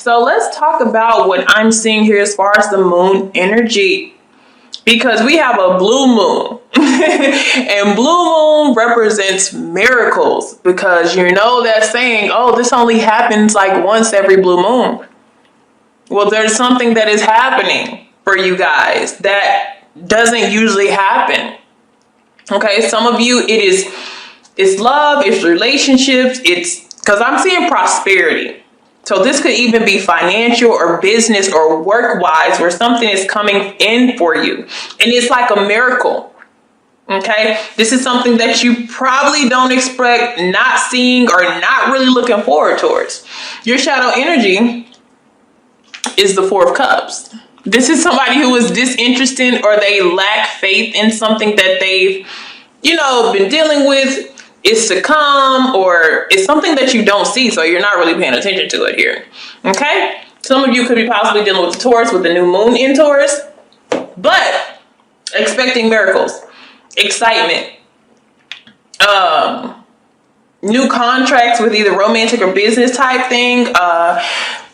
So let's talk about what I'm seeing here as far as the moon energy. Because we have a blue moon. And blue moon represents miracles. Because you know that saying, oh, this only happens like once every blue moon. Well, there's something that is happening for you guys that doesn't usually happen. Okay, some of you, it's love, it's relationships, it's because I'm seeing prosperity. So this could even be financial or business or work-wise where something is coming in for you. And it's like a miracle. Okay, this is something that you probably don't expect, not seeing, or not really looking forward towards. Your shadow energy is the Four of Cups. This is somebody who is disinterested or they lack faith in something that they've, been dealing with. Is to come, or it's something that you don't see, so you're not really paying attention to it here. Okay? Some of you could be possibly dealing with the Taurus, with the new moon in Taurus, but expecting miracles, excitement, new contracts with either romantic or business type thing.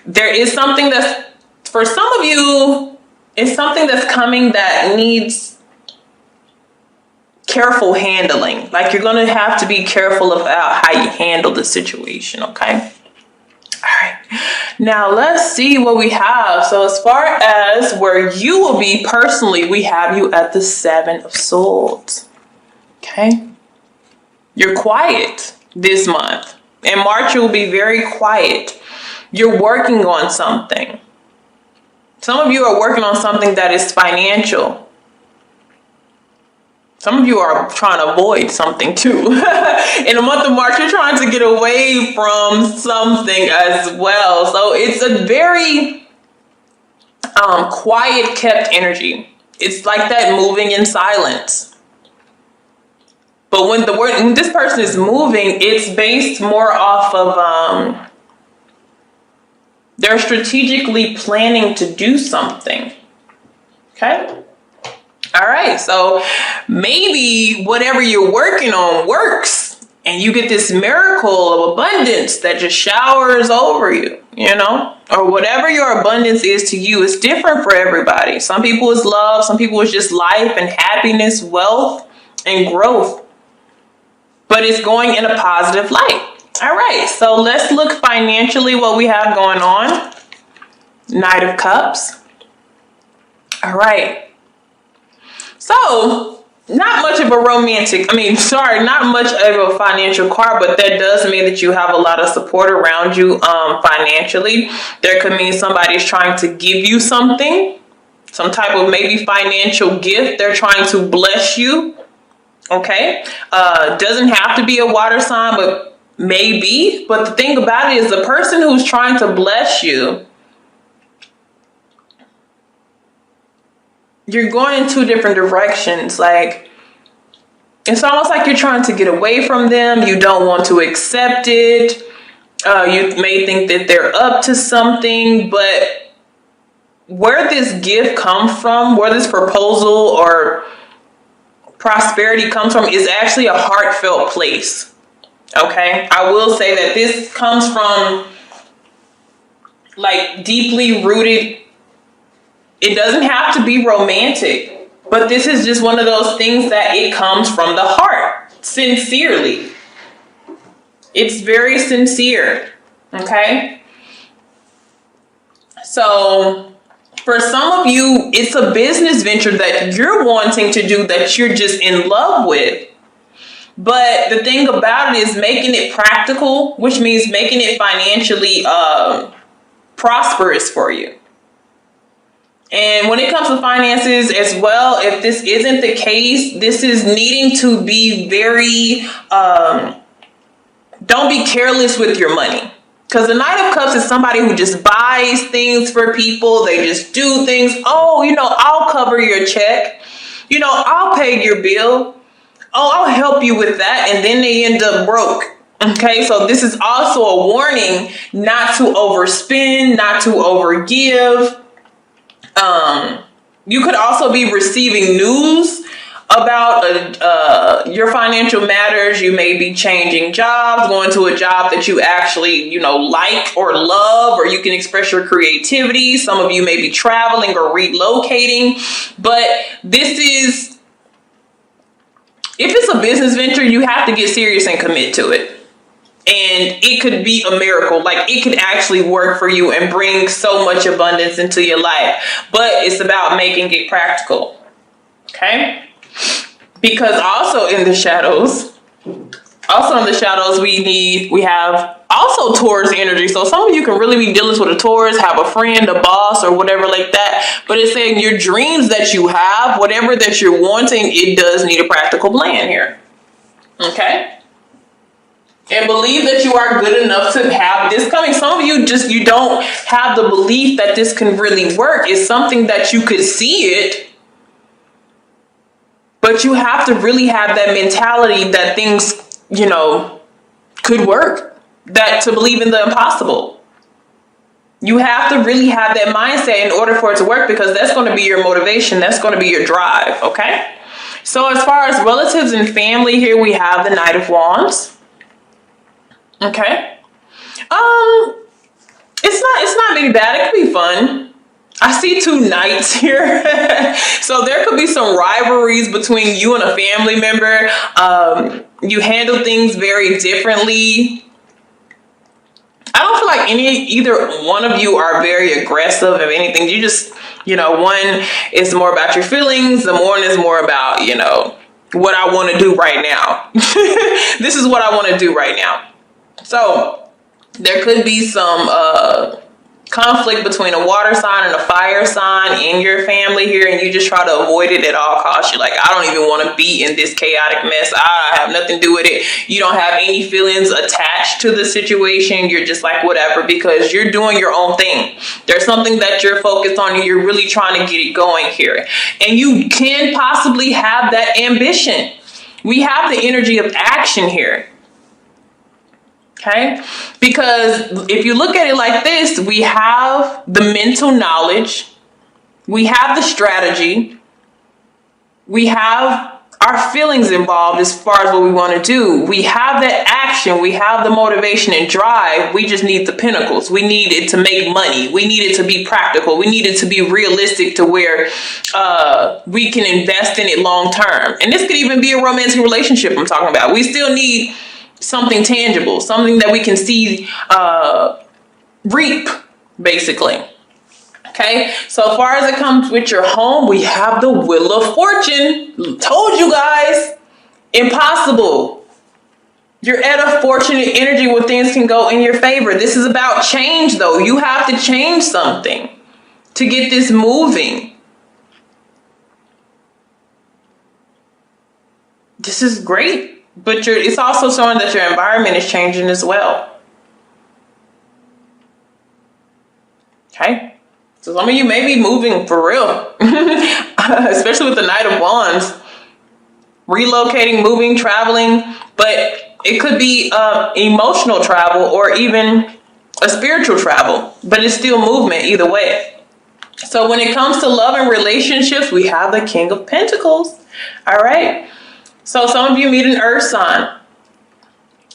There is something that's, for some of you, it's something that's coming that needs careful handling. Like you're going to have to be careful about how you handle the situation, okay? All right. Now let's see what we have. So as far as where you will be personally, we have you at the Seven of Swords. Okay? You're quiet this month. In March, you'll be very quiet. You're working on something. Some of you are working on something that is financial. Some of you are trying to avoid something too. In the month of March, you're trying to get away from something as well. So it's a very quiet, kept energy. It's like that moving in silence. But when this person is moving, it's based more off of they're strategically planning to do something. Okay? All right, so maybe whatever you're working on works and you get this miracle of abundance that just showers over you, or whatever your abundance is to you. It's different for everybody. Some people it's love, some people it's just life and happiness, wealth and growth, but it's going in a positive light. All right, so let's look financially what we have going on. Knight of Cups. All right. So, not much of a not much of a financial card, but that does mean that you have a lot of support around you financially. There could mean somebody's trying to give you something, some type of maybe financial gift. They're trying to bless you. Okay? Doesn't have to be a water sign, but maybe. But the thing about it is the person who's trying to bless you, you're going in two different directions. Like, it's almost like you're trying to get away from them. You don't want to accept it. You may think that they're up to something, but where this gift comes from, where this proposal or prosperity comes from, is actually a heartfelt place. Okay? I will say that this comes from like deeply rooted. It doesn't have to be romantic, but this is just one of those things that it comes from the heart, sincerely. It's very sincere, okay? So for some of you, it's a business venture that you're wanting to do that you're just in love with. But the thing about it is making it practical, which means making it financially prosperous for you. And when it comes to finances as well, if this isn't the case, this is needing to be very, don't be careless with your money. Because the Knight of Cups is somebody who just buys things for people. They just do things. Oh, I'll cover your check. I'll pay your bill. Oh, I'll help you with that. And then they end up broke. Okay, so this is also a warning not to overspend, not to overgive. You could also be receiving news about your financial matters. You may be changing jobs, going to a job that you actually, like or love, or you can express your creativity. Some of you may be traveling or relocating, but this is, if it's a business venture, you have to get serious and commit to it. And it could be a miracle. Like, it could actually work for you and bring so much abundance into your life. But it's about making it practical. Okay? Because also in the shadows, we have also Taurus energy. So some of you can really be dealing with a Taurus, have a friend, a boss, or whatever like that. But it's saying your dreams that you have, whatever that you're wanting, it does need a practical plan here. Okay? And believe that you are good enough to have this coming. Some of you you don't have the belief that this can really work. It's something that you could see it, but you have to really have that mentality that things, could work, that to believe in the impossible. You have to really have that mindset in order for it to work, because that's going to be your motivation. That's going to be your drive. Okay. So as far as relatives and family, here we have the Knight of Wands. Okay. It's not really bad. It could be fun. I see 2 knights here. So there could be some rivalries between you and a family member. You handle things very differently. I don't feel like either one of you are very aggressive of anything. You just, one is more about your feelings. The one is more about, what I want to do right now. This is what I want to do right now. So there could be some conflict between a water sign and a fire sign in your family here, and you just try to avoid it at all costs. You're like, I don't even want to be in this chaotic mess. I have nothing to do with it. You don't have any feelings attached to the situation. You're just like, whatever, because you're doing your own thing. There's something that you're focused on, and you're really trying to get it going here. And you can possibly have that ambition. We have the energy of action here. Okay, because if you look at it like this, we have the mental knowledge, we have the strategy, we have our feelings involved as far as what we want to do. We have that action, we have the motivation and drive. We just need the pinnacles. We need it to make money. We need it to be practical. We need it to be realistic to where we can invest in it long term. And this could even be a romantic relationship I'm talking about. We still need something tangible, something that we can see reap, basically. Okay, so as far as it comes with your home, we have the Wheel of Fortune. Told you guys, impossible. You're at a fortunate energy where things can go in your favor. This is about change, though. You have to change something to get this moving. This is great. But it's also showing that your environment is changing as well. Okay? So some of you may be moving for real. Especially with the Knight of Wands. Relocating, moving, traveling. But it could be emotional travel or even a spiritual travel. But it's still movement either way. So when it comes to love and relationships, we have the King of Pentacles. All right? So some of you meet an earth sign.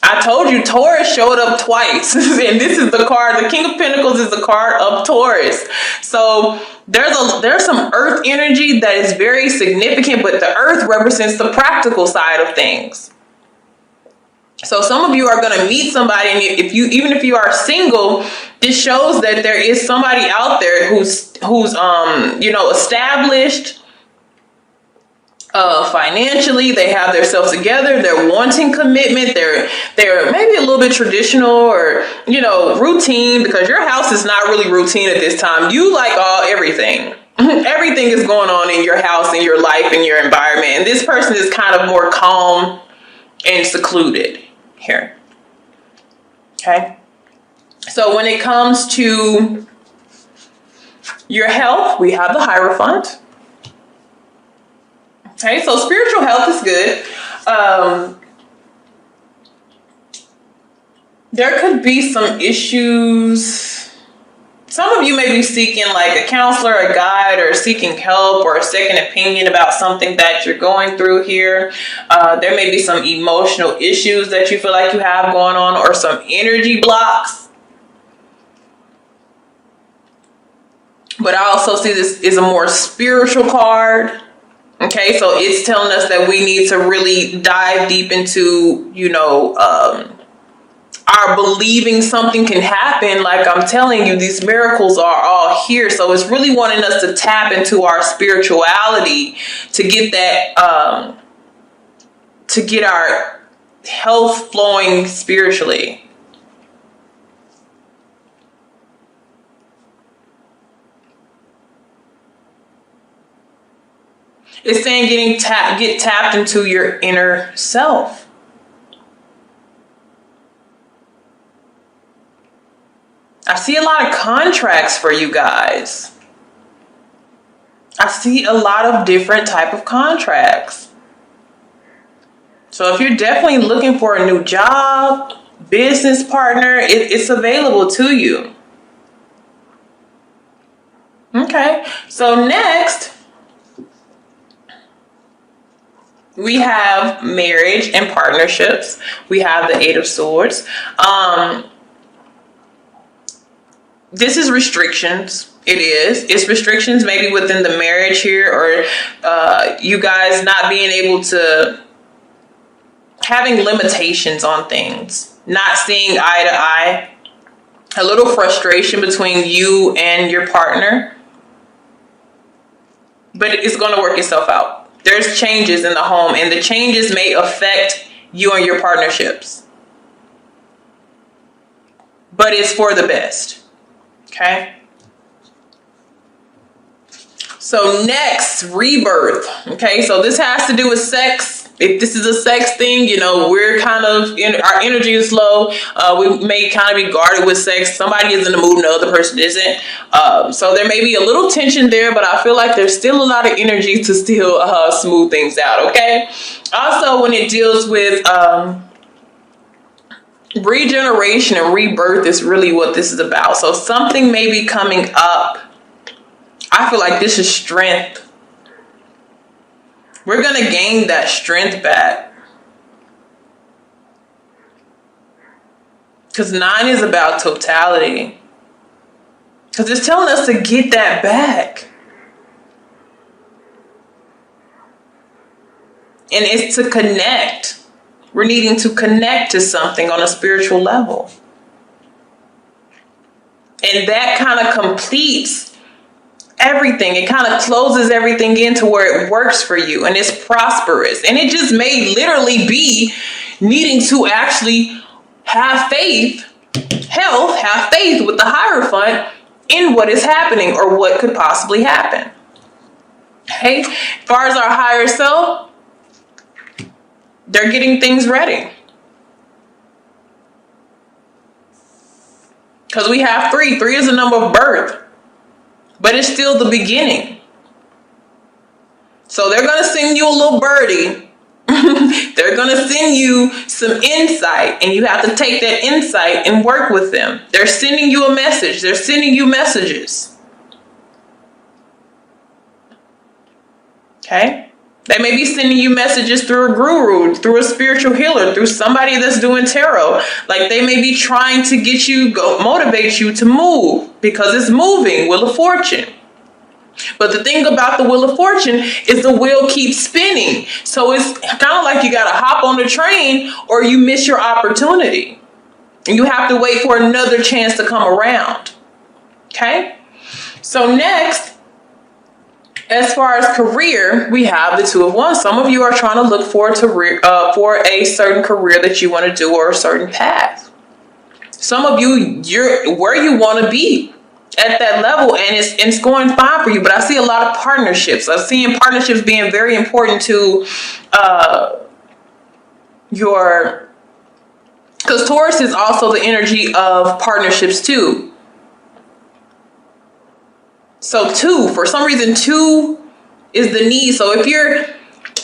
I told you Taurus showed up twice. And this is the card. The King of Pentacles is the card of Taurus. So there's some earth energy that is very significant, but the earth represents the practical side of things. So some of you are going to meet somebody, and even if you are single, this shows that there is somebody out there who's established. Financially, they have themselves together. They're wanting commitment. They're maybe a little bit traditional or routine, because your house is not really routine at this time. You like everything. Everything is going on in your house, in your life, in your environment, and this person is kind of more calm and secluded here. Okay. So when it comes to your health, we have the Hierophant. Okay, so spiritual health is good. There could be some issues Some of you may be seeking like a counselor, a guide, or seeking help or a second opinion about something that you're going through here. There may be some emotional issues that you feel like you have going on, or some energy blocks. But I also see this is a more spiritual card. Okay, so it's telling us that we need to really dive deep into, our believing something can happen. Like I'm telling you, these miracles are all here. So it's really wanting us to tap into our spirituality to get that, to get our health flowing spiritually. It's saying get tapped into your inner self. I see a lot of contracts for you guys. I see a lot of different type of contracts. So if you're definitely looking for a new job, business partner, it's available to you. Okay, so next we have marriage and partnerships. We have the Eight of Swords. This is restrictions. It's restrictions maybe within the marriage here, or you guys not being able to, having limitations on things, not seeing eye to eye, a little frustration between you and your partner. But it's going to work itself out. There's changes in the home, and the changes may affect you and your partnerships. But it's for the best. Okay. So next, rebirth. Okay, so this has to do with sex. If this is a sex thing, we're kind of, our energy is low. We may kind of be guarded with sex. Somebody is in the mood and the other person isn't. So there may be a little tension there, but I feel like there's still a lot of energy to still smooth things out. Okay. Also, when it deals with regeneration and rebirth is really what this is about. So something may be coming up. I feel like this is strength. We're going to gain that strength back. Because 9 is about totality. Because it's telling us to get that back. And it's to connect. We're needing to connect to something on a spiritual level. And that kind of completes everything. It kind of closes everything into where it works for you and it's prosperous. And it just may literally be needing to actually have faith, have faith with the Hierophant in what is happening or what could possibly happen. Okay? As far as our higher self, they're getting things ready. Because we have 3. 3 is a number of birth. But it's still the beginning. So they're going to send you a little birdie. They're going to send you some insight. And you have to take that insight and work with them. They're sending you a message. They're sending you messages. Okay? They may be sending you messages through a guru, through a spiritual healer, through somebody that's doing tarot. Like they may be trying to get you, motivate you to move because it's moving, Wheel of Fortune. But the thing about the Wheel of Fortune is the wheel keeps spinning. So it's kind of like you got to hop on the train or you miss your opportunity. And you have to wait for another chance to come around. Okay? So next, as far as career, we have the 2 of Wands. Some of you are trying to look for a certain career that you want to do or a certain path. Some of you, you're where you want to be at that level and it's going fine for you. But I see a lot of partnerships. I'm seeing partnerships being very important to because Taurus is also the energy of partnerships too. So 2, for some reason, 2 is the need. So if you're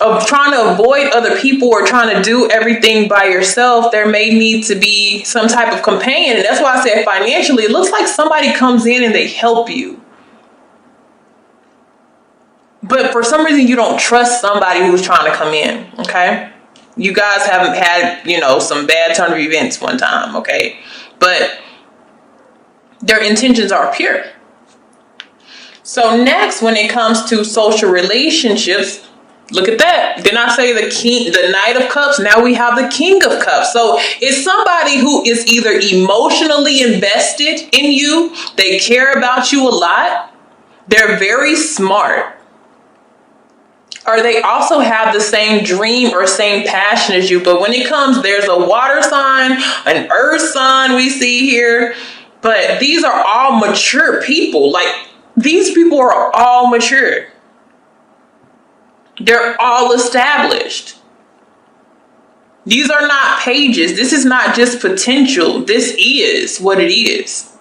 of trying to avoid other people or trying to do everything by yourself, there may need to be some type of companion. And that's why I said financially, it looks like somebody comes in and they help you. But for some reason, you don't trust somebody who's trying to come in, okay? You guys haven't had, some bad turn of events one time, okay? But their intentions are pure. So next, when it comes to social relationships, look at that. Didn't I say the Knight of Cups? Now we have the King of Cups. So it's somebody who is either emotionally invested in you. They care about you a lot. They're very smart. Or they also have the same dream or same passion as you. But when it comes, there's a water sign, an earth sign we see here. But these are all mature people. Like, these people are all mature. They're all established. These are not pages. This is not just potential. This is what it is.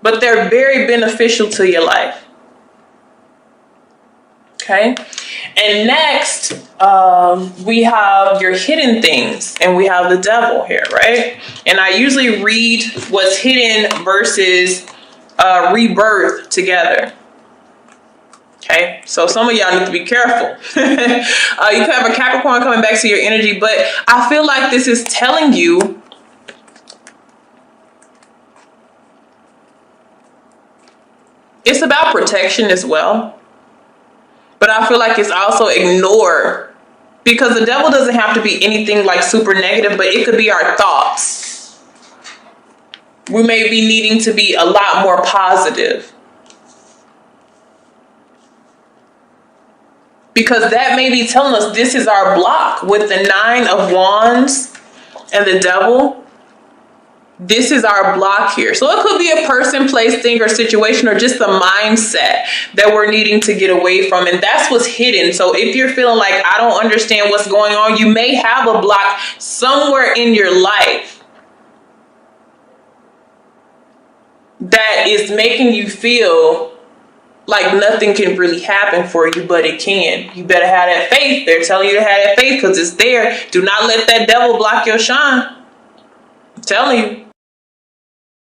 But they're very beneficial to your life. Okay. And next, we have your hidden things, and we have the devil here, right? And I usually read what's hidden versus rebirth together. Okay, so some of y'all need to be careful. You could have a Capricorn coming back to your energy, but I feel like this is telling you it's about protection as well. But I feel like it's also ignore, because the devil doesn't have to be anything like super negative, but it could be our thoughts. We may be needing to be a lot more positive. Because that may be telling us this is our block with the 9 of Wands and the devil. This is our block here. So it could be a person, place, thing, or situation, or just a mindset that we're needing to get away from. And that's what's hidden. So if you're feeling like I don't understand what's going on, you may have a block somewhere in your life that is making you feel like nothing can really happen for you, but it can. You better have that faith. They're telling you to have that faith because it's there. Do not let that devil block your shine. I'm telling you.